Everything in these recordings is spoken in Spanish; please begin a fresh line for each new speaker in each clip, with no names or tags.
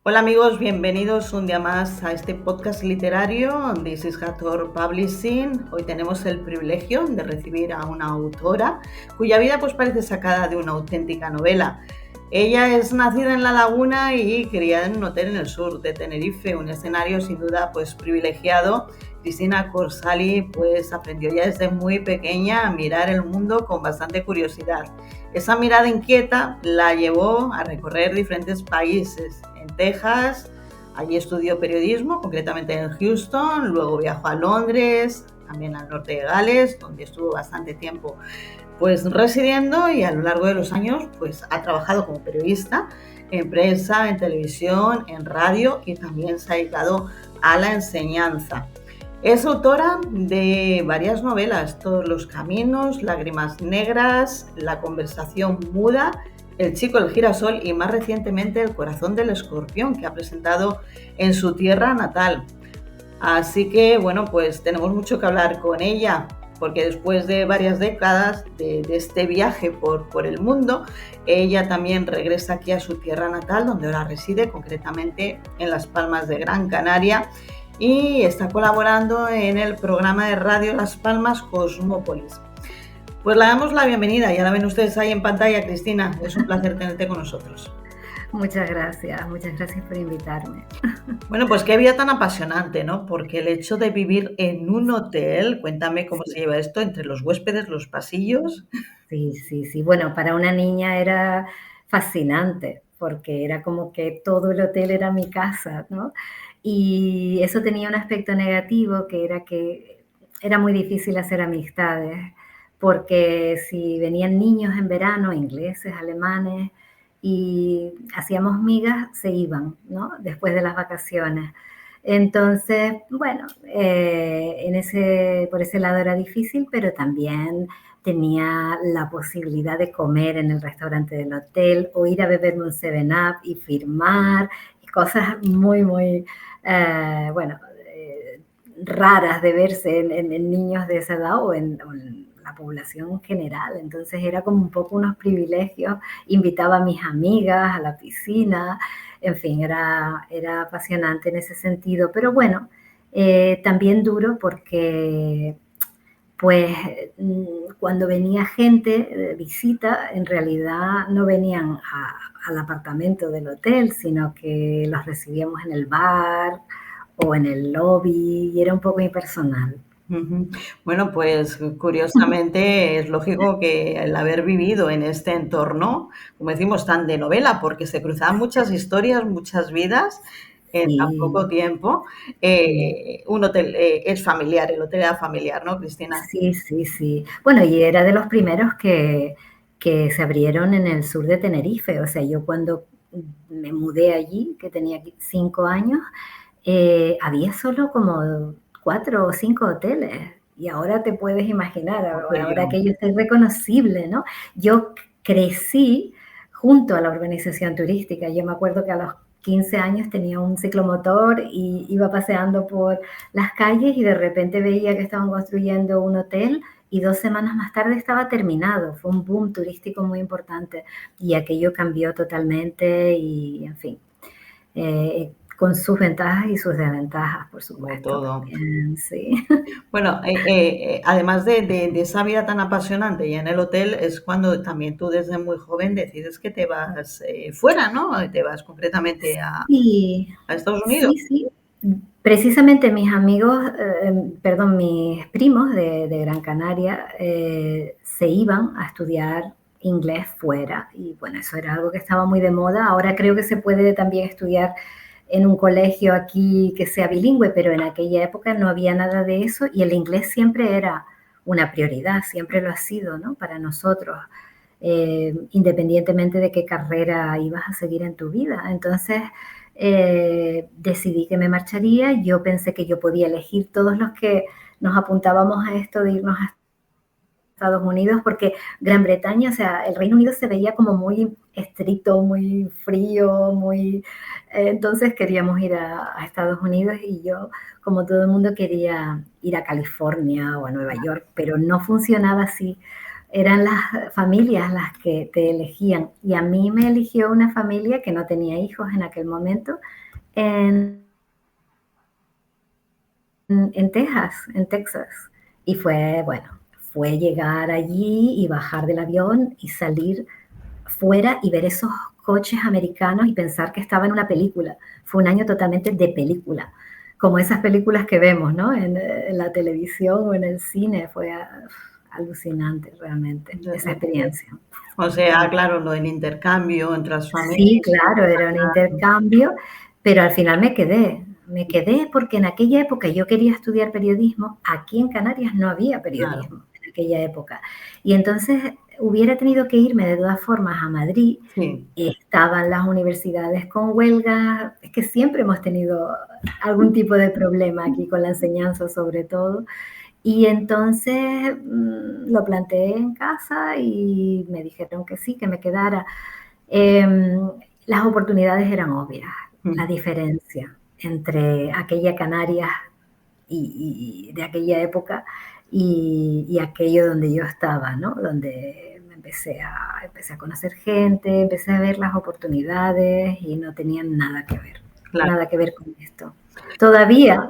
Hola amigos, bienvenidos un día más a este podcast literario. This is Hathor Publishing. Hoy tenemos el privilegio de recibir a una autora cuya vida pues parece sacada de una auténtica novela. Ella es nacida en La Laguna y criada en un hotel en el sur de Tenerife, un escenario sin duda pues privilegiado. Cristina Corsali pues aprendió ya desde muy pequeña a mirar el mundo con bastante curiosidad. Esa mirada inquieta la llevó a recorrer diferentes países. En Texas, allí estudió periodismo, concretamente en Houston, luego viajó a Londres, también al norte de Gales, donde estuvo bastante tiempo pues residiendo, y a lo largo de los años pues ha trabajado como periodista en prensa, en televisión, en radio, y también se ha dedicado a la enseñanza. Es autora de varias novelas: Todos los caminos, Lágrimas negras, La conversación muda, El chico del girasol y más recientemente El corazón del escorpión, que ha presentado en su tierra natal. Así que bueno, pues tenemos mucho que hablar con ella, porque después de varias décadas de este viaje por el mundo, ella también regresa aquí a su tierra natal, donde ahora reside, concretamente en Las Palmas de Gran Canaria, y está colaborando en el programa de radio Las Palmas Cosmópolis. Pues le damos la bienvenida, ya la ven ustedes ahí en pantalla, Cristina. Es un placer tenerte con nosotros.
Muchas gracias por invitarme.
Bueno, pues qué vida tan apasionante, ¿no? Porque el hecho de vivir en un hotel, cuéntame cómo se
Sí,
lleva esto entre los huéspedes, los pasillos.
sí. Bueno, para una niña era fascinante, porque era como que todo el hotel era mi casa, ¿no? Y eso tenía un aspecto negativo, que era muy difícil hacer amistades, porque si venían niños en verano, ingleses, alemanes, y hacíamos migas, se iban, ¿no? Después de las vacaciones. Entonces, bueno, por ese lado era difícil, pero también tenía la posibilidad de comer en el restaurante del hotel o ir a beberme un 7-Up y firmar, y cosas muy, bueno, raras de verse en niños de esa edad o en la población general. Entonces era como un poco unos privilegios. Invitaba a mis amigas a la piscina, en fin, era apasionante en ese sentido. Pero bueno, también duro porque pues cuando venía gente de visita, en realidad no venían al apartamento del hotel, sino que los recibíamos en el bar o en el lobby, y era un poco impersonal.
Ujú. Bueno, pues curiosamente es lógico que el haber vivido en este entorno, como decimos, tan de novela, porque se cruzan muchas historias, muchas vidas en tan
Sí,
poco tiempo.
sí.
Un hotel es familiar, el hotel era familiar, ¿no, Cristina?
Sí. Bueno, y era de los primeros que se abrieron en el sur de Tenerife. O sea, yo cuando me mudé allí, que tenía 5 años, había solo como 4 o 5 hoteles. Y ahora te puedes imaginar, ahora
Aquello.
aquello es reconocible, ¿no? Yo crecí junto a la organización turística. Yo me acuerdo que a los 15 años tenía un ciclomotor y iba paseando por las calles, y de repente veía que estaban construyendo un hotel y 2 semanas más tarde estaba terminado. Fue un boom turístico muy importante y aquello cambió totalmente y, en fin, con sus ventajas y sus desventajas, por
Como
supuesto,
todo.
también, sí.
Bueno, además de esa vida tan apasionante ya en el hotel, es cuando también tú desde muy joven decides que te vas fuera, ¿no? Te vas concretamente
Y
a Estados Unidos.
sí. Precisamente mis amigos, perdón, mis primos de Gran Canaria, se iban a estudiar inglés fuera, y bueno, eso era algo que estaba muy de moda. Ahora creo que se puede también estudiar en un colegio aquí que sea bilingüe, pero en aquella época no había nada de eso, y el inglés siempre era una prioridad, siempre lo ha sido, ¿no? Para nosotros, independientemente de qué carrera ibas a seguir en tu vida. Entonces, decidí que me marcharía. Yo pensé que yo podía elegir todos los que nos apuntábamos a esto de irnos a Estados Unidos, porque Gran Bretaña, o sea, el Reino Unido se veía como muy estricto, muy frío, entonces queríamos ir a Estados Unidos, y yo, como todo el mundo, quería ir a California o a Nueva York, pero no funcionaba así, eran las familias las que te elegían. Y a mí me eligió una familia que no tenía hijos en aquel momento en, en Texas, en Texas. Y fue, bueno, fue llegar allí y bajar del avión y salir fuera y ver esos coches americanos y pensar que estaba en una película. Fue un año totalmente de película, como esas películas que vemos, ¿no? En la televisión o en el cine. Fue alucinante realmente esa experiencia.
O sea, claro, lo del intercambio entre las
Sí,
familias.
claro, era un intercambio, pero al final me quedé porque en aquella época yo quería estudiar periodismo, aquí en Canarias no había
Claro,
periodismo en aquella época, y entonces hubiera tenido que irme de todas formas a Madrid,
sí,
estaban las universidades con huelga, es que siempre hemos tenido algún tipo de problema aquí con la enseñanza sobre todo, y entonces lo planteé en casa y me dijeron que sí, que me quedara. Las oportunidades eran obvias, la diferencia entre aquella Canarias y de aquella época y aquello donde yo estaba, ¿no? Donde empecé a conocer gente, empecé a ver las oportunidades y no tenían
claro.
nada que ver con esto. Todavía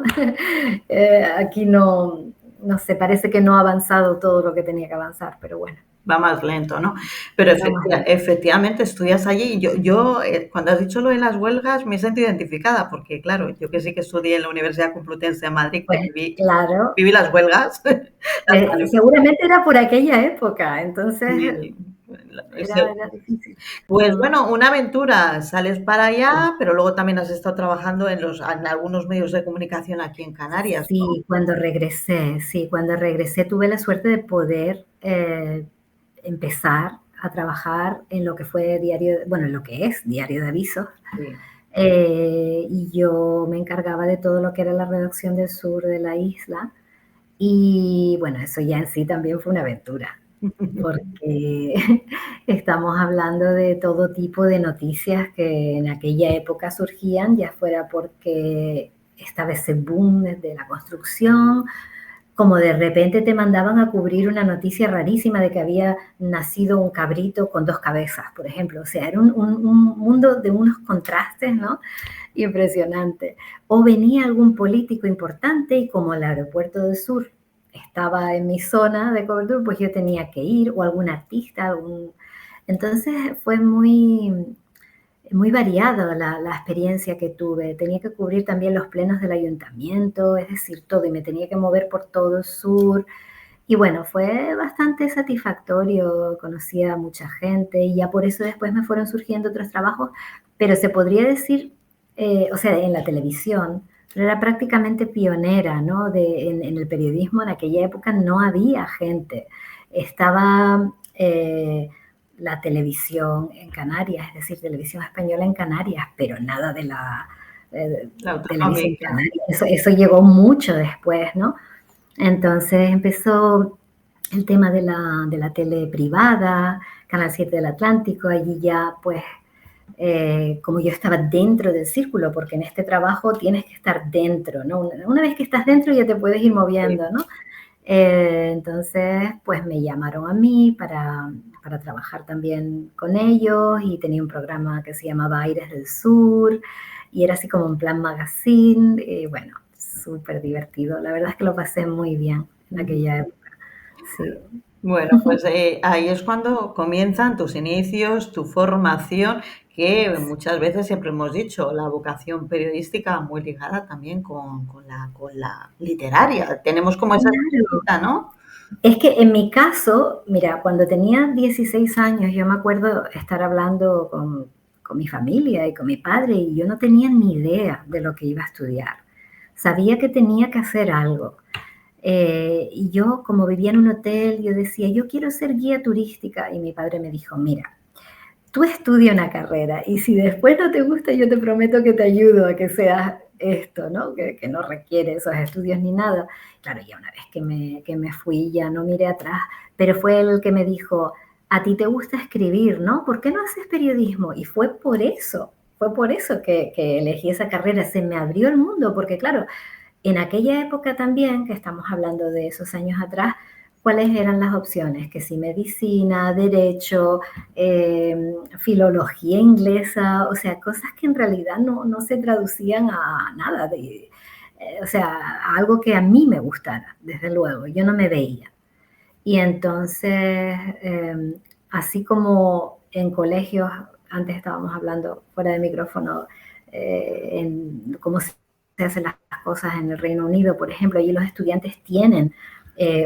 aquí no sé, parece que no ha avanzado todo lo que tenía que avanzar, pero bueno,
Va más lento, ¿no? Pero
vamos.
efectivamente estudias allí y yo cuando has dicho lo de las huelgas me he sentido identificada porque, claro, yo que sí que estudié en la Universidad Complutense de Madrid, que
Pues claro,
viví las huelgas, las
seguramente era por aquella época, entonces
sí,
era difícil.
pues
Mm.
bueno, una aventura, sales para allá, pero luego también has estado trabajando en algunos medios de comunicación aquí en Canarias, ¿no?
Sí, cuando regresé tuve la suerte de poder empezar a trabajar en lo que fue diario, bueno, en lo que es Diario de Avisos,
Sí.
y yo me encargaba de todo lo que era la redacción del sur de la isla, y bueno, eso ya en sí también fue una aventura, porque estamos hablando de todo tipo de noticias que en aquella época surgían, ya fuera porque estaba ese boom de la construcción, como de repente te mandaban a cubrir una noticia rarísima de que había nacido un cabrito con dos cabezas, por ejemplo. O sea, era un mundo de unos contrastes, ¿no? Impresionante. O venía algún político importante y como el aeropuerto del sur estaba en mi zona de cobertura, pues yo tenía que ir, o algún artista, entonces fue muy variada la experiencia que tuve. Tenía que cubrir también los plenos del ayuntamiento, es decir, todo, y me tenía que mover por todo el sur. Y bueno, fue bastante satisfactorio, conocí a mucha gente y ya por eso después me fueron surgiendo otros trabajos, pero se podría decir, o sea, en la televisión, pero era prácticamente pionera, ¿no? En el periodismo en aquella época no había gente. Estaba la televisión en Canarias, es decir, televisión española en Canarias, pero nada de la
La
televisión
autonómica.
canaria. Eso llegó mucho después, ¿no? Entonces empezó el tema de la tele privada, Canal 7 del Atlántico, allí ya pues como yo estaba dentro del círculo, porque en este trabajo tienes que estar dentro, ¿no? Una vez que estás dentro ya te puedes ir
Sí.
moviendo, ¿no? Entonces, pues me llamaron a mí para trabajar también con ellos y tenía un programa que se llamaba Aires del Sur y era así como un plan magazine y bueno, súper divertido. La verdad es que lo pasé muy bien en aquella época. Sí.
Bueno, pues ahí es cuando comienzan tus inicios, tu formación, que muchas veces siempre hemos dicho, la vocación periodística muy ligada también con la literaria. Tenemos como esa
Claro.
espinita, ¿no?
Es que en mi caso, mira, cuando tenía 16 años, yo me acuerdo estar hablando con mi familia y con mi padre y yo no tenía ni idea de lo que iba a estudiar. Sabía que tenía que hacer algo. Y yo, como vivía en un hotel, yo decía, yo quiero ser guía turística. Y mi padre me dijo, mira, tú estudia una carrera y si después no te gusta, yo te prometo que te ayudo a que seas esto, ¿no? Que no requiere esos estudios ni nada. Claro, ya una vez que me fui ya no miré atrás, pero fue él el que me dijo, a ti te gusta escribir, ¿no? ¿Por qué no haces periodismo? Y fue por eso que elegí esa carrera, se me abrió el mundo, porque claro, en aquella época también, que estamos hablando de esos años atrás, cuáles eran las opciones, que si medicina, derecho, filología inglesa, o sea, cosas que en realidad no se traducían a nada, o sea, a algo que a mí me gustara, desde luego, yo no me veía. Y entonces, así como en colegios, antes estábamos hablando fuera de micrófono, en cómo se hacen las cosas en el Reino Unido, por ejemplo, allí los estudiantes tienen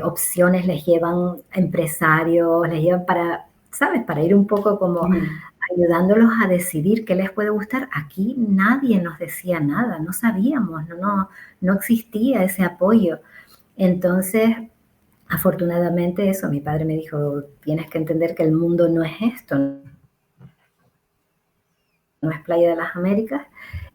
opciones, les llevan empresarios, les llevan para, ¿sabes? Para ir un poco como ayudándolos a decidir qué les puede gustar. Aquí nadie nos decía nada, no sabíamos, no existía ese apoyo. Entonces, afortunadamente eso, mi padre me dijo, tienes que entender que el mundo no es esto, no es Playa de las Américas,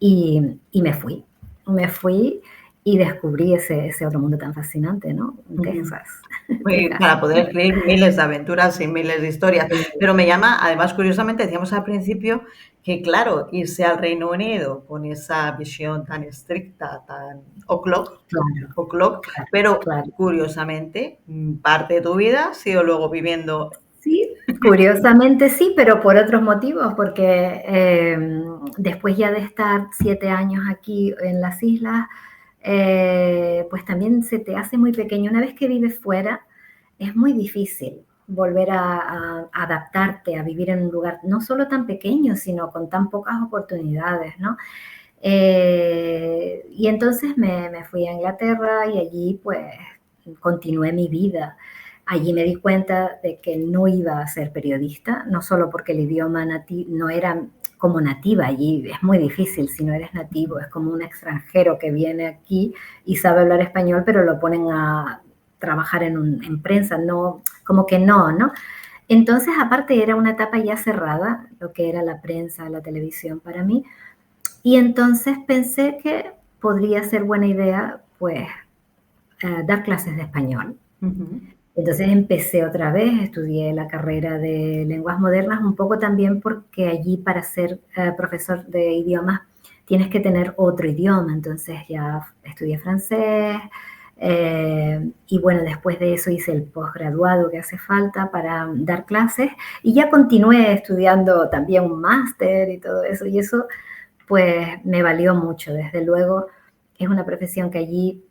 y me fui y descubrí ese otro mundo tan fascinante, ¿no? Texas, Texas.
Para poder escribir miles de aventuras y miles de historias. Pero me llama, además, curiosamente, decíamos al principio que, claro, irse al Reino Unido con esa visión tan estricta, tan o'clock, pero
Claro.
curiosamente, parte de tu vida ha sido luego viviendo.
Sí, curiosamente sí, pero por otros motivos, porque después ya de estar 7 años aquí en las islas, pues también se te hace muy pequeño. Una vez que vives fuera, es muy difícil volver a adaptarte, a vivir en un lugar no solo tan pequeño, sino con tan pocas oportunidades, ¿no? Y entonces me fui a Inglaterra y allí pues continué mi vida. Allí me di cuenta de que no iba a ser periodista, no solo porque el idioma no era como nativa allí, es muy difícil si no eres nativo, es como un extranjero que viene aquí y sabe hablar español, pero lo ponen a trabajar en prensa, no, como que no. Entonces, aparte, era una etapa ya cerrada, lo que era la prensa, la televisión para mí, y entonces pensé que podría ser buena idea, pues, dar clases de español. Entonces empecé otra vez, estudié la carrera de lenguas modernas, un poco también porque allí para ser profesor de idiomas tienes que tener otro idioma, entonces ya estudié francés, y bueno, después de eso hice el posgraduado que hace falta para dar clases y ya continué estudiando también un máster y todo eso, y eso pues me valió mucho, desde luego es una profesión que allí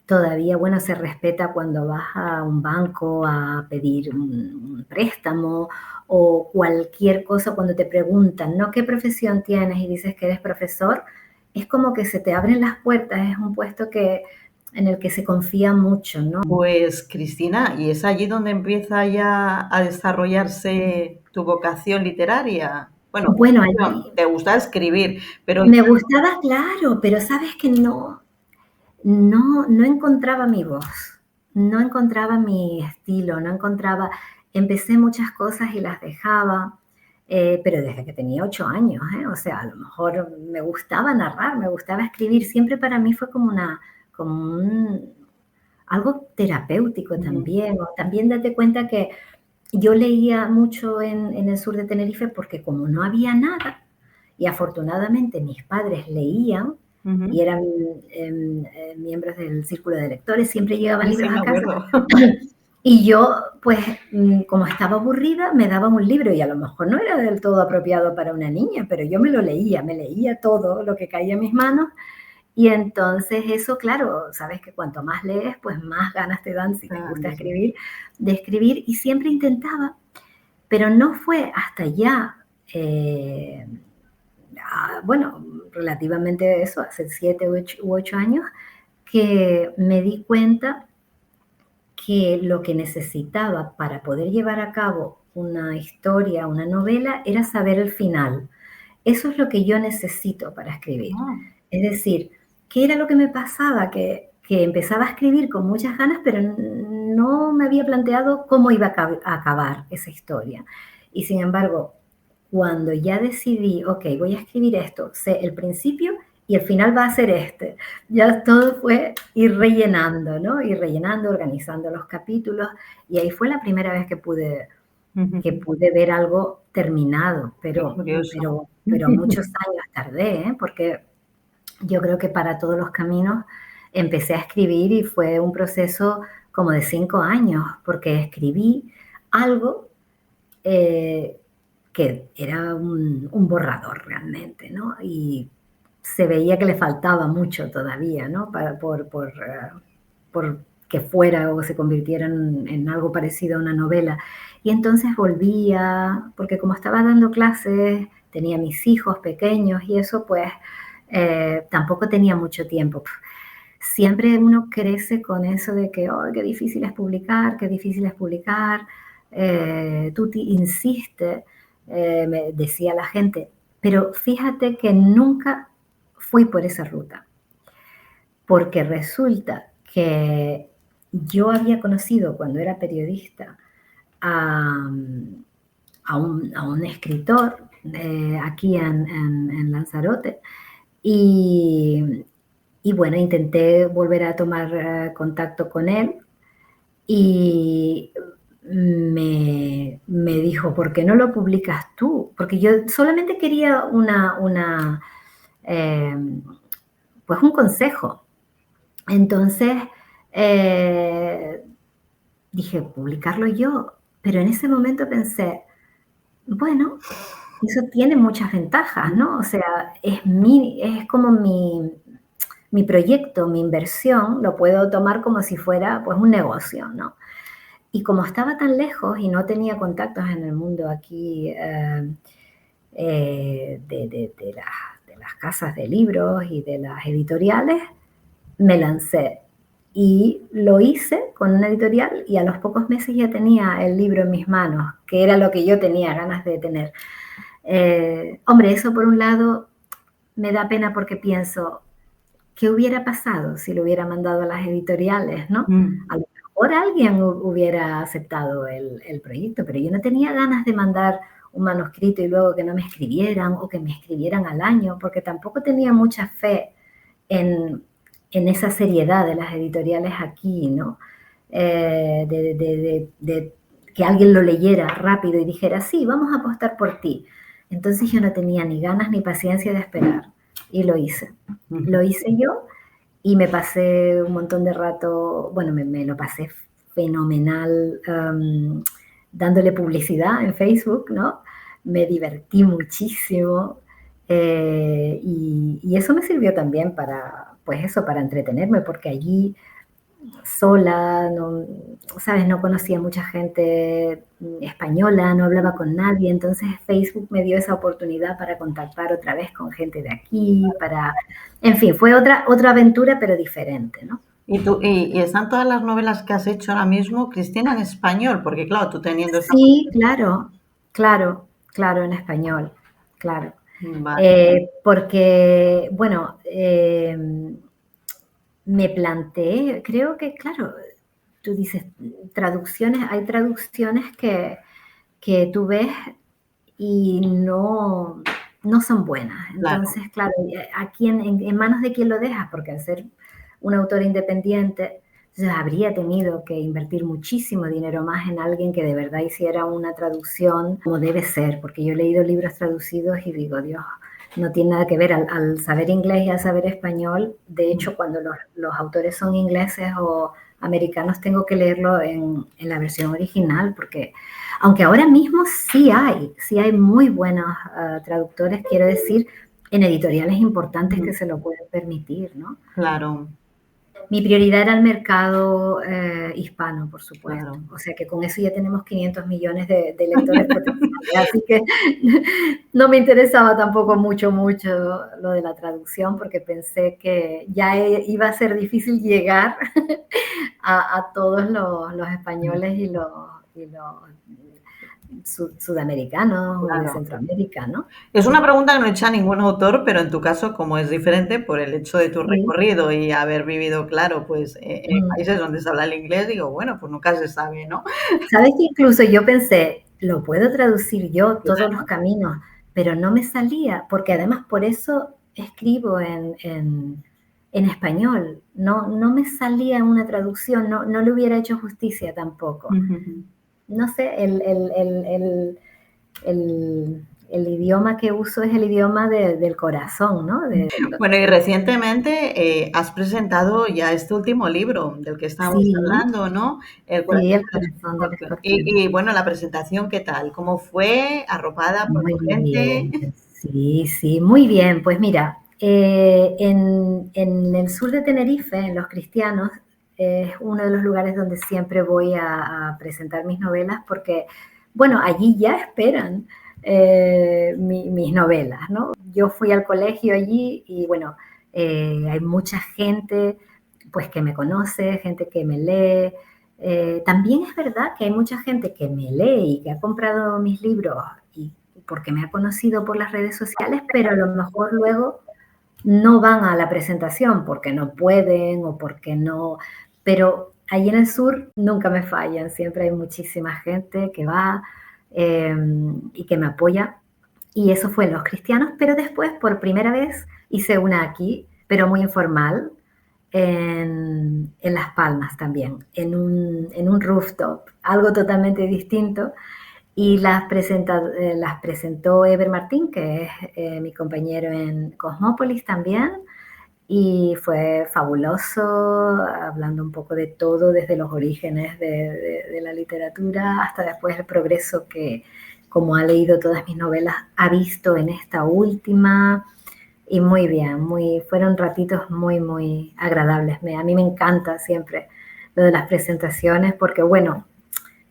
todavía, bueno, se respeta cuando vas a un banco a pedir un préstamo o cualquier cosa cuando te preguntan, ¿no? ¿Qué profesión tienes? Y dices que eres profesor, es como que se te abren las puertas, es un puesto en el que se confía mucho, ¿no?
Pues Cristina, ¿y es allí donde empieza ya a desarrollarse tu vocación literaria? Bueno,
Bueno, allí
te gusta escribir, pero
me gustaba, claro, pero sabes que no encontraba mi voz, no encontraba mi estilo, no encontraba, empecé muchas cosas y las dejaba, pero desde que tenía 8 años, o sea, a lo mejor me gustaba narrar, me gustaba escribir, siempre para mí fue como algo terapéutico también, o también date cuenta que yo leía mucho en el sur de Tenerife porque como no había nada, y afortunadamente mis padres leían y eran miembros del círculo de lectores, siempre llegaban
sí,
libros
me
a casa.
acuerdo.
Y yo, pues, como estaba aburrida, me daban un libro y a lo mejor no era del todo apropiado para una niña, pero yo me leía todo lo que caía en mis manos. Y entonces eso, claro, sabes que cuanto más lees, pues más ganas te dan, si te gusta escribir, de escribir. Y siempre intentaba, pero no fue hasta ya, bueno, relativamente eso, hace 7 u 8 años, que me di cuenta que lo que necesitaba para poder llevar a cabo una historia, una novela, era saber el final. Eso es lo que yo necesito para escribir. Es decir, ¿qué era lo que me pasaba? Que empezaba a escribir con muchas ganas, pero no me había planteado cómo iba a acabar esa historia. Y sin embargo, cuando ya decidí, ok, voy a escribir esto, sé el principio y el final va a ser este. Ya todo fue ir rellenando, ¿no? Ir rellenando, organizando los capítulos, y ahí fue la primera vez que pude ver algo terminado, pero muchos años tardé, porque yo creo que para todos los caminos empecé a escribir y fue un proceso como de 5 años, porque escribí algo que era un borrador realmente, ¿no? Y se veía que le faltaba mucho todavía, ¿no? Por que fuera o se convirtiera en algo parecido a una novela. Y entonces volvía, porque como estaba dando clases, tenía mis hijos pequeños y eso, pues tampoco tenía mucho tiempo. Siempre uno crece con eso de que, oh, qué difícil es publicar, qué difícil es publicar. Tú insiste, me decía la gente, pero fíjate que nunca fui por esa ruta, porque resulta que yo había conocido cuando era periodista a, a un escritor aquí en Lanzarote y, y bueno, intenté volver a tomar contacto con él y me dijo, ¿por qué no lo publicas tú? Porque yo solamente quería eh, pues un consejo. Entonces eh, dije, publicarlo yo, pero en ese momento pensé, bueno, eso tiene muchas ventajas, ¿no? O sea, es como mi proyecto, mi inversión, lo puedo tomar como si fuera pues un negocio, ¿no? Y como estaba tan lejos y no tenía contactos en el mundo aquí de las casas de libros y de las editoriales, me lancé y lo hice con una editorial y a los pocos meses ya tenía el libro en mis manos, que era lo que yo tenía ganas de tener. Hombre, eso por un lado me da pena porque pienso, ¿qué hubiera pasado si lo hubiera mandado a las editoriales, no? A lo mejor alguien hubiera aceptado el proyecto, pero yo no tenía ganas de mandar un manuscrito y luego que no me escribieran o que me escribieran al año, porque tampoco tenía mucha fe en, en esa seriedad de las editoriales aquí, ¿no? De que alguien lo leyera rápido y dijera, sí, vamos a apostar por ti. Entonces yo no tenía ni ganas ni paciencia de esperar y lo hice. Lo hice yo y me pasé un montón de rato, bueno, me lo pasé fenomenal dándole publicidad en Facebook, ¿no? Me divertí muchísimo y eso me sirvió también para, pues eso, para entretenerme, porque allí sola, no, sabes, no conocía mucha gente española, no hablaba con nadie, entonces Facebook me dio esa oportunidad para contactar otra vez con gente de aquí, para, en fin, fue otra aventura pero diferente, ¿no?
Y están todas las novelas que has hecho ahora mismo, Cristina, en español, porque claro, tú teniendo esa...
Sí, claro, claro, claro, en español, claro.
Vale.
Porque, bueno, me planteé, creo que, claro, tú dices traducciones, hay traducciones que tú ves y no son buenas.
Claro.
Entonces, claro, aquí en manos de quién lo dejas, porque al ser un autor independiente, entonces habría tenido que invertir muchísimo dinero más en alguien que de verdad hiciera una traducción como debe ser, porque yo he leído libros traducidos y digo, Dios, no tiene nada que ver al saber inglés y al saber español. De hecho, cuando los autores son ingleses o americanos, tengo que leerlo en la versión original, porque aunque ahora mismo sí hay muy buenos traductores, quiero decir, en editoriales importantes que se lo pueden permitir, ¿no?
Claro,
Mi prioridad era el mercado hispano, por supuesto.
claro.
O sea que con eso ya tenemos 500 millones de lectores potenciales. Así que no me interesaba tampoco mucho lo de la traducción porque pensé que ya iba a ser difícil llegar a todos los españoles y los sudamericanos o de
Claro.
Centroamérica, ¿no?
Es una pregunta que no he hecho a ningún autor, pero en tu caso, como es diferente por el hecho de tu
Sí.
recorrido y haber vivido, claro, pues en
Mm.
países donde se habla el inglés, digo, bueno, pues nunca se sabe, ¿no?
¿Sabes que incluso yo pensé, lo puedo traducir yo todos los
Claro,
caminos, pero no me salía, porque además por eso escribo en español, no me salía una traducción, no le hubiera hecho justicia tampoco.
ujú,
No sé, el idioma que uso es el idioma del corazón, ¿no?
Bueno, y recientemente has presentado ya este último libro del que estábamos
Sí,
hablando, ¿no? El
sí,
corazón
el
del
corazón del
escorpión.
escorpión.
Bueno, la presentación, ¿qué tal? ¿Cómo fue? ¿Arropada por
Muy
tu gente?
bien, sí, sí, muy bien. Pues mira, en el sur de Tenerife, en Los Cristianos, es uno de los lugares donde siempre voy a presentar mis novelas porque, bueno, allí ya esperan mis novelas, ¿no? Yo fui al colegio allí y, bueno, hay mucha gente pues que me conoce, gente que me lee. También es verdad que hay mucha gente que me lee y que ha comprado mis libros y porque me ha conocido por las redes sociales, pero a lo mejor luego no van a la presentación porque no pueden o porque no, pero ahí en el sur nunca me fallan, siempre hay muchísima gente que va eh, y que me apoya. Y eso fue en Los Cristianos, pero después por primera vez hice una aquí, pero muy informal, en Las Palmas también, en un rooftop, algo totalmente distinto, y las presentó Eber Martín, que es mi compañero en Cosmópolis también, y fue fabuloso, hablando un poco de todo, desde los orígenes de la literatura hasta después el progreso que, como ha leído todas mis novelas, ha visto en esta última. Y muy bien, fueron ratitos muy, muy agradables. A mí me encanta siempre lo de las presentaciones porque, bueno,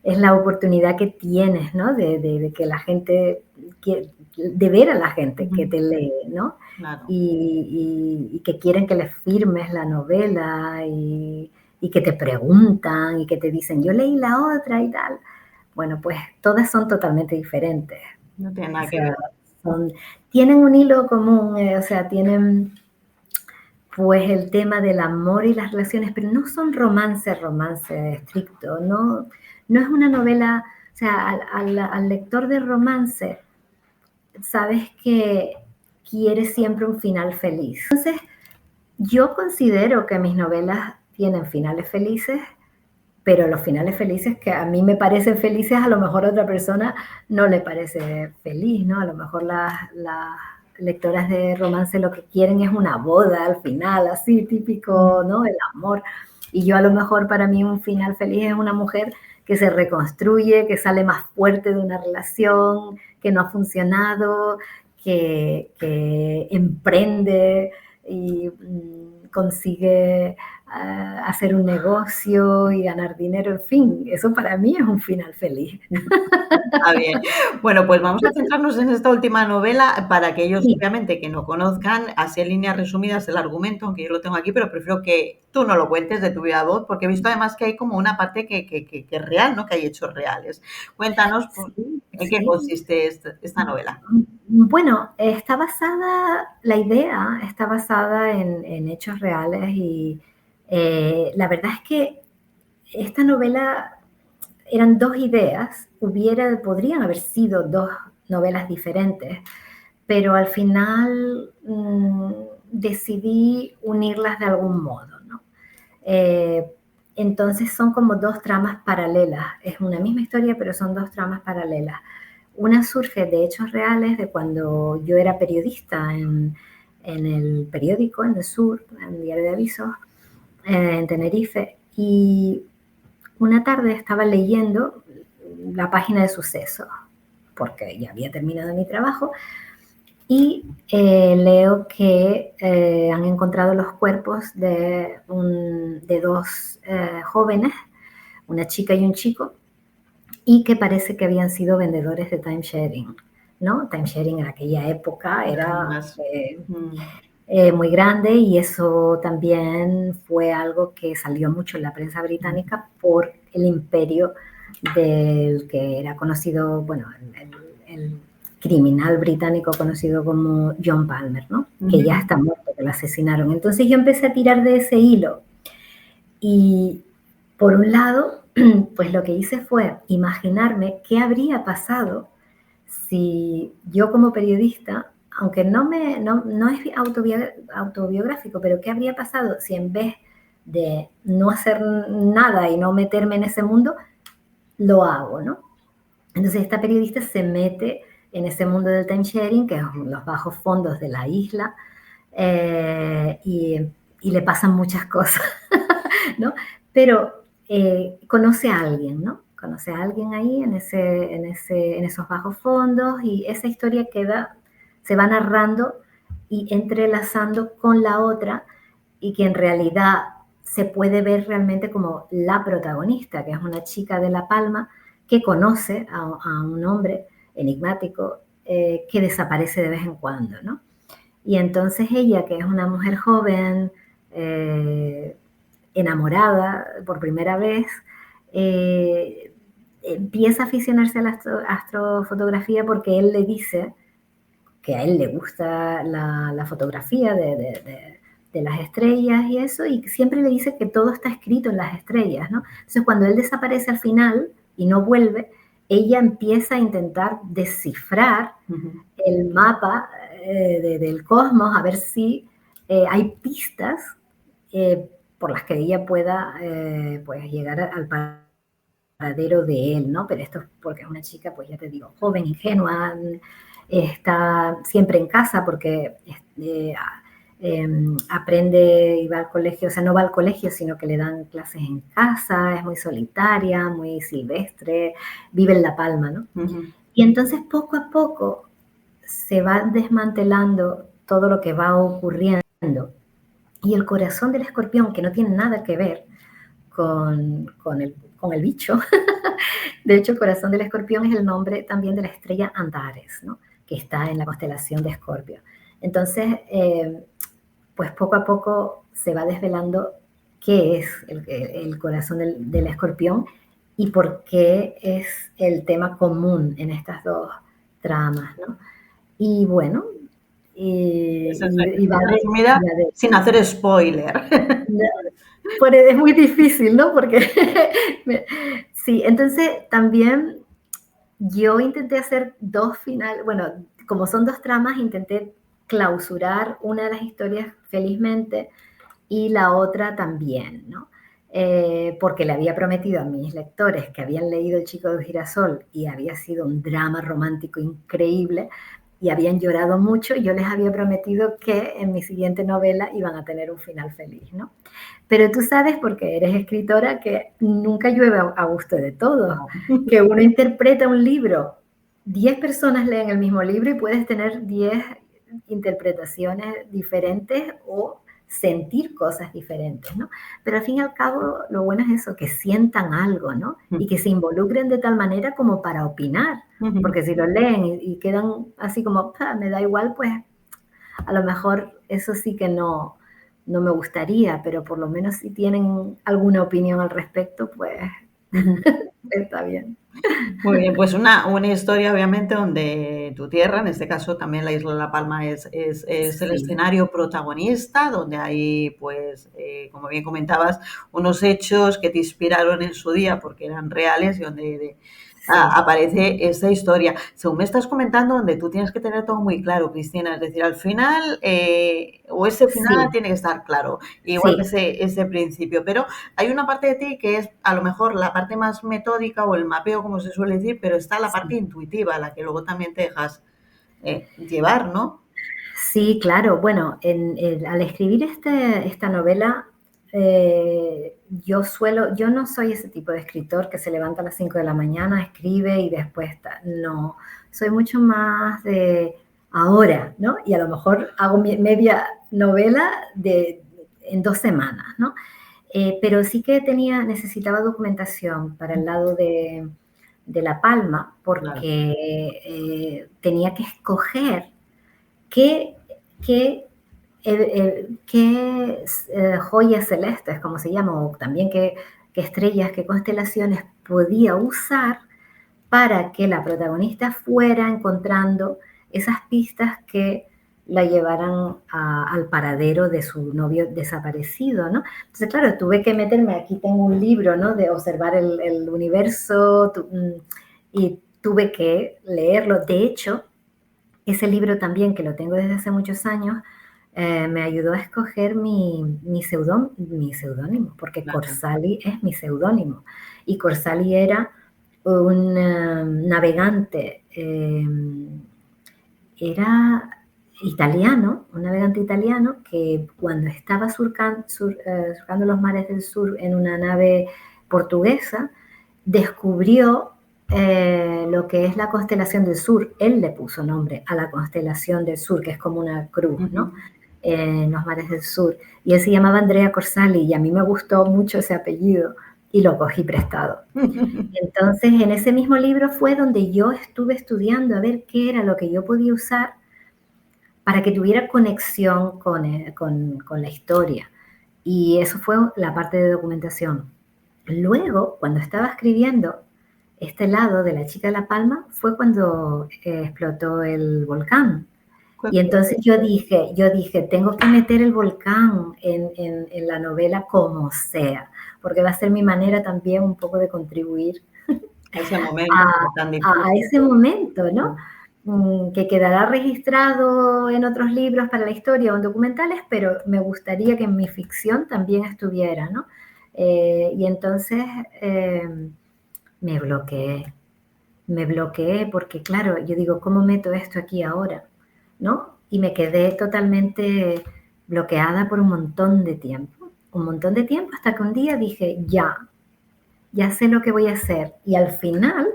es la oportunidad que tienes, ¿no? De que la gente, de ver a la gente que te lee, ¿no?
Claro.
Y que quieren que les firmes la novela y que te preguntan y que te dicen, yo leí la otra y tal. Bueno, pues todas son totalmente diferentes.
No tiene
O
nada que ver.
sea, son, tienen un hilo común, o sea, tienen pues el tema del amor y las relaciones, pero no son romance estricto, no es una novela, o sea, al lector de romance, sabes que quiere siempre un final feliz. Entonces, yo considero que mis novelas tienen finales felices, pero los finales felices que a mí me parecen felices, a lo mejor a otra persona no le parece feliz, ¿no? A lo mejor las lectoras de romance lo que quieren es una boda al final, así típico, ¿no? El amor. Y yo a lo mejor para mí un final feliz es una mujer que se reconstruye, que sale más fuerte de una relación, que no ha funcionado, que emprende y consigue hacer un negocio y ganar dinero, en fin, eso para mí es un final feliz.
Está bien. Bueno, pues vamos a centrarnos en esta última novela para aquellos,
Sí,
obviamente, que no conozcan, así en líneas resumidas el argumento, aunque yo lo tengo aquí, pero prefiero que tú no lo cuentes de tu viva voz, porque he visto además que hay como una parte que es real, ¿no? Que hay hechos reales. Cuéntanos
sí,
en qué
sí.
consiste esta novela.
Bueno, la idea está basada en hechos reales y la verdad es que esta novela eran dos ideas, podrían haber sido dos novelas diferentes, pero al final decidí unirlas de algún modo, ¿no? Eh, entonces son como dos tramas paralelas, es una misma historia, pero son dos tramas paralelas. Una surge de hechos reales de cuando yo era periodista en el periódico, en el Sur, en el Diario de Avisos, en Tenerife, y una tarde estaba leyendo la página de sucesos, porque ya había terminado mi trabajo, y leo que han encontrado los cuerpos de dos jóvenes, una chica y un chico, y que parece que habían sido vendedores de timesharing, ¿no? Timesharing en aquella época era
Además, mm,
muy grande y eso también fue algo que salió mucho en la prensa británica por el imperio del que era conocido, bueno, el criminal británico conocido como John Palmer, ¿no? Que ya está muerto, que lo asesinaron. Entonces yo empecé a tirar de ese hilo y por un lado, pues lo que hice fue imaginarme qué habría pasado si yo como periodista, aunque no es autobiográfico, pero qué habría pasado si en vez de no hacer nada y no meterme en ese mundo, lo hago, ¿no? Entonces esta periodista se mete en ese mundo del timesharing, que es los bajos fondos de la isla, y le pasan muchas cosas, ¿no? Pero conoce a alguien, ¿no? Conoce a alguien ahí en esos bajos fondos, y esa historia se va narrando y entrelazando con la otra, y que en realidad se puede ver realmente como la protagonista, que es una chica de La Palma que conoce a un hombre enigmático que desaparece de vez en cuando, ¿no? Y entonces ella, que es una mujer joven, enamorada por primera vez, empieza a aficionarse a la astrofotografía porque él le dice que a él le gusta la fotografía de las estrellas y eso, y siempre le dice que todo está escrito en las estrellas, ¿no? Entonces, cuando él desaparece al final y no vuelve, ella empieza a intentar descifrar el mapa del cosmos, a ver si hay pistas por las que ella pueda pues llegar al paradero de él, ¿no? Pero esto es porque es una chica, pues ya te digo, joven, ingenua, está siempre en casa porque aprende y va al colegio, o sea, no va al colegio, sino que le dan clases en casa, es muy solitaria, muy silvestre, vive en La Palma, ¿no? Y entonces poco a poco se va desmantelando todo lo que va ocurriendo, y el corazón del escorpión, que no tiene nada que ver con el bicho. De hecho, el corazón del escorpión es el nombre también de la estrella Antares, ¿no? Que está en la constelación de Escorpio. Entonces, pues poco a poco se va desvelando qué es el corazón del escorpión y por qué es el tema común en estas dos tramas, ¿no? Y bueno,
resumida, sin hacer spoiler.
Es muy difícil, ¿no? Porque sí, entonces también yo intenté hacer dos finales, bueno, como son dos tramas, intenté clausurar una de las historias felizmente y la otra también, ¿no? Porque le había prometido a mis lectores que habían leído El chico de girasol y había sido un drama romántico increíble y habían llorado mucho, yo les había prometido que en mi siguiente novela iban a tener un final feliz, ¿no? Pero tú sabes, porque eres escritora, que nunca llueve a gusto de todos, que uno interpreta un libro, 10 personas leen el mismo libro y puedes tener 10 interpretaciones diferentes o sentir cosas diferentes, ¿no? Pero al fin y al cabo lo bueno es eso, que sientan algo, ¿no? Y que se involucren de tal manera como para opinar, porque si lo leen y quedan así como, me da igual, pues a lo mejor eso sí que no me gustaría, pero por lo menos si tienen alguna opinión al respecto, pues está bien.
Muy bien, pues una historia obviamente donde tu tierra, en este caso también la isla de La Palma, es el escenario protagonista, donde hay, pues, como bien comentabas, unos hechos que te inspiraron en su día porque eran reales y donde aparece esta historia. Según me estás comentando, donde tú tienes que tener todo muy claro, Cristina, es decir, al final, o ese final tiene que estar claro, igual que ese principio, pero hay una parte de ti que es a lo mejor la parte más metódica o el mapeo, como se suele decir, pero está la parte intuitiva, la que luego también te dejas llevar, ¿no?
Sí, claro. Bueno, al escribir esta novela, yo no soy ese tipo de escritor que se levanta a las 5 de la mañana, escribe y después no, soy mucho más de ahora, ¿no? Y a lo mejor hago media novela en 2 semanas, ¿no? Pero sí que necesitaba documentación para el lado de La Palma, porque tenía que escoger qué joyas celestes, como se llama, o también qué estrellas, qué constelaciones podía usar para que la protagonista fuera encontrando esas pistas que la llevaran al paradero de su novio desaparecido, ¿no? Entonces, claro, tuve que meterme, aquí tengo un libro, ¿no?, de observar el universo, y tuve que leerlo. De hecho, ese libro también, que lo tengo desde hace muchos años, me ayudó a escoger mi seudónimo, porque Corsali es mi seudónimo. Y Corsali era un navegante, era italiano, un navegante italiano que cuando estaba surcando los mares del sur en una nave portuguesa, descubrió lo que es la constelación del sur. Él le puso nombre a la constelación del sur, que es como una cruz, ¿no? En los mares del sur. Y él se llamaba Andrea Corsali y a mí me gustó mucho ese apellido y lo cogí prestado. Entonces, en ese mismo libro fue donde yo estuve estudiando a ver qué era lo que yo podía usar para que tuviera conexión con la historia. Y eso fue la parte de documentación. Luego, cuando estaba escribiendo este lado de La chica de la palma, fue cuando explotó el volcán. Y entonces yo dije, tengo que meter el volcán en la novela como sea, porque va a ser mi manera también un poco de contribuir
Ese momento tan difícil.
a ese momento, ¿no? Que quedará registrado en otros libros para la historia o en documentales, pero me gustaría que en mi ficción también estuviera, ¿no? Y entonces me bloqueé porque, claro, yo digo, ¿cómo meto esto aquí ahora? ¿No? Y me quedé totalmente bloqueada por un montón de tiempo, hasta que un día dije, ya sé lo que voy a hacer. Y al final,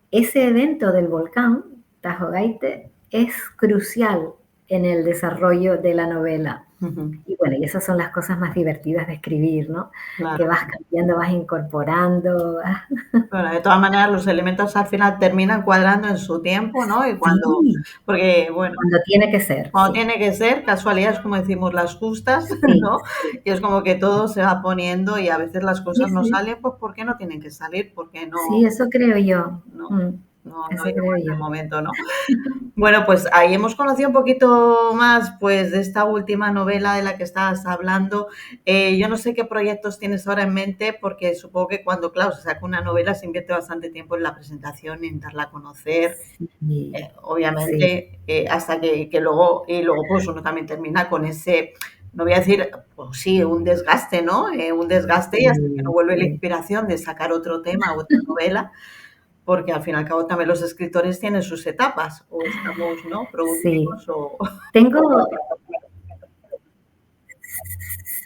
ese evento del volcán, Tajo Gaite, es crucial en el desarrollo de la novela. Y bueno, y esas son las cosas más divertidas de escribir, ¿no?
Claro.
Que vas cambiando, vas incorporando.
Bueno, de todas maneras, los elementos al final terminan cuadrando en su tiempo, ¿no? Y cuando,
Sí,
porque bueno,
cuando tiene que ser,
cuando
sí.
tiene que ser, casualidades, como decimos, las justas,
Sí,
¿no?
sí.
Y es como que todo se va poniendo y a veces las
Sí,
cosas no
sí.
salen, pues porque no tienen que salir, porque
Sí, eso creo yo.
no, no
Eso
llegó
creo
ese
yo.
momento, ¿no? Bueno, pues ahí hemos conocido un poquito más pues de esta última novela de la que estabas hablando. Yo no sé qué proyectos tienes ahora en mente, porque supongo que cuando, claro, se saca una novela se invierte bastante tiempo en la presentación, en darla a conocer,
Sí, sí,
obviamente, hasta que luego, y luego pues uno también termina con ese, no voy a decir, pues sí, un desgaste, ¿no? Un desgaste y hasta que no
sí,
vuelve la
sí.
inspiración de sacar otro tema, otra novela, porque al fin y al cabo también los escritores tienen sus etapas, o estamos, ¿no?
Sí.
Productivos o...
Tengo,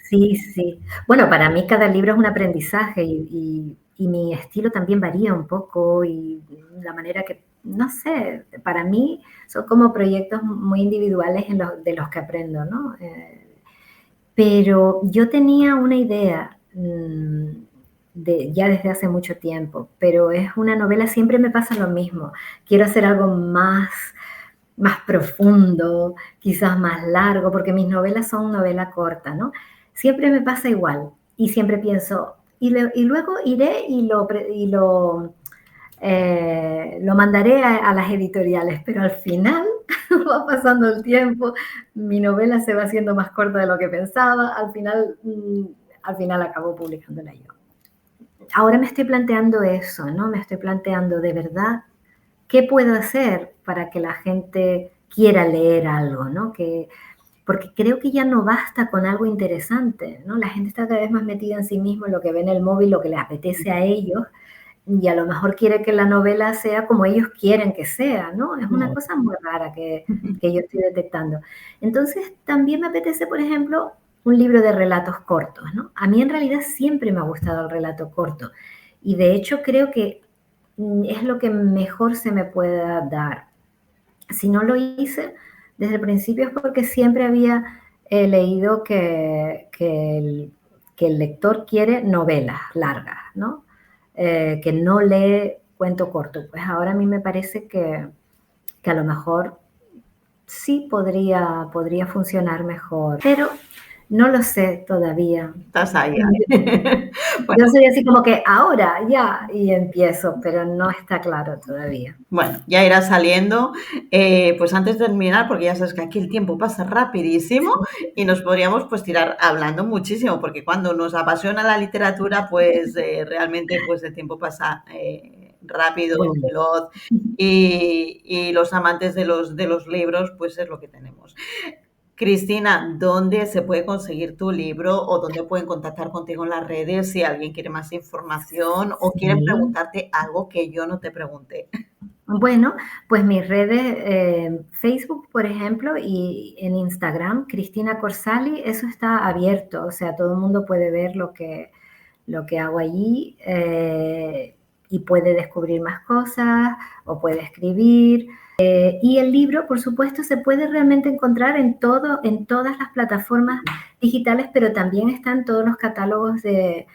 sí, sí. Bueno, para mí cada libro es un aprendizaje y mi estilo también varía un poco y la manera que, no sé, para mí son como proyectos muy individuales de los que aprendo, ¿no? Pero yo tenía una idea ya desde hace mucho tiempo, pero es una novela, siempre me pasa lo mismo. Quiero hacer algo más profundo, quizás más largo, porque mis novelas son novela corta, ¿no? Siempre me pasa igual y siempre pienso, y luego iré lo mandaré a las editoriales, pero al final va pasando el tiempo, mi novela se va haciendo más corta de lo que pensaba, al final acabo publicándola yo. Ahora me estoy planteando eso, ¿no? Me estoy planteando de verdad qué puedo hacer para que la gente quiera leer algo, ¿no? Porque creo que ya no basta con algo interesante, ¿no? La gente está cada vez más metida en sí mismo, en lo que ve en el móvil, lo que les apetece a ellos, y a lo mejor quiere que la novela sea como ellos quieren que sea, ¿no? Es una cosa muy rara que yo estoy detectando. Entonces, también me apetece, por ejemplo, un libro de relatos cortos, ¿no? A mí en realidad siempre me ha gustado el relato corto y de hecho creo que es lo que mejor se me pueda dar. Si no lo hice desde el principio es porque siempre había leído que el lector quiere novelas largas, ¿no? Que no lee cuento corto. Pues ahora a mí me parece que a lo mejor sí podría funcionar mejor, pero no lo sé todavía.
Estás ahí. Bueno,
Yo soy así como que ahora, ya, y empiezo, pero no está claro todavía.
bueno, ya irá saliendo. Pues antes de terminar, porque ya sabes que aquí el tiempo pasa rapidísimo y nos podríamos pues tirar hablando muchísimo, porque cuando nos apasiona la literatura, pues realmente pues el tiempo pasa rápido,
Bueno,
veloz y los amantes de los libros, pues es lo que tenemos. Cristina, ¿dónde se puede conseguir tu libro o dónde pueden contactar contigo en las redes si alguien quiere más información o quieren
Sí.
preguntarte algo que yo no te pregunté?
Bueno, pues mis redes, Facebook, por ejemplo, y en Instagram, Cristina Corsali, eso está abierto, o sea, todo el mundo puede ver lo que hago allí y puede descubrir más cosas o puede escribir. Y el libro, por supuesto, se puede realmente encontrar en todas las plataformas digitales, pero también están todos los catálogos de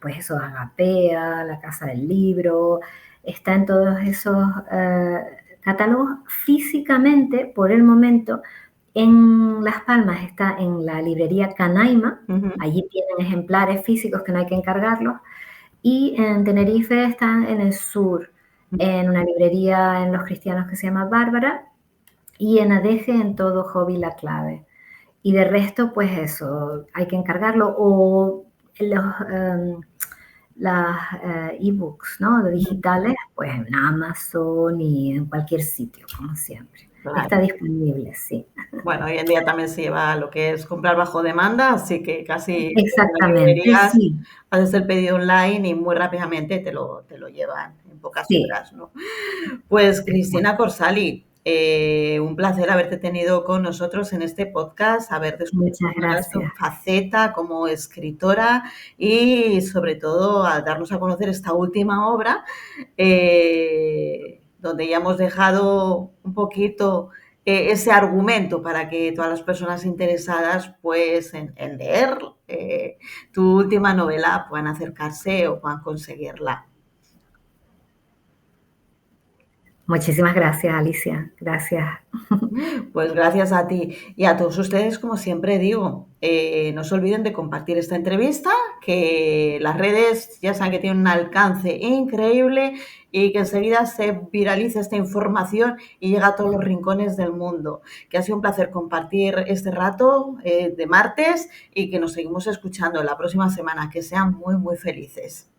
pues eso, Agapea, La Casa del Libro, está en todos esos catálogos físicamente, por el momento. En Las Palmas está en la librería Canaima,
Ujú.
allí tienen ejemplares físicos que no hay que encargarlos, y en Tenerife están en el sur, en una librería en Los Cristianos que se llama Bárbara, y en Adeje en Todo Hobby La Clave. Y de resto, pues eso, hay que encargarlo o los, las ebooks, ¿no? Digitales, pues en Amazon y en cualquier sitio, como siempre. Está
Claro.
disponible, sí.
Bueno, hoy en día también se lleva lo que es comprar bajo demanda, así que casi en las
Exactamente,
librerías
sí,
haces el pedido online y muy rápidamente te lo llevan en pocas
sí.
horas, ¿no? Pues Cristina Corsali, un placer haberte tenido con nosotros en este podcast, haber descubierto
Muchas
una nueva
gracias.
faceta como escritora y sobre todo a darnos a conocer esta última obra, donde ya hemos dejado un poquito ese argumento para que todas las personas interesadas pues en leer tu última novela puedan acercarse o puedan conseguirla.
Muchísimas gracias, Alicia. Gracias.
Pues gracias a ti y a todos ustedes, como siempre digo, no se olviden de compartir esta entrevista, que las redes ya saben que tienen un alcance increíble y que enseguida se viraliza esta información y llega a todos los rincones del mundo. Que ha sido un placer compartir este rato de martes y que nos seguimos escuchando la próxima semana. Que sean muy, muy felices.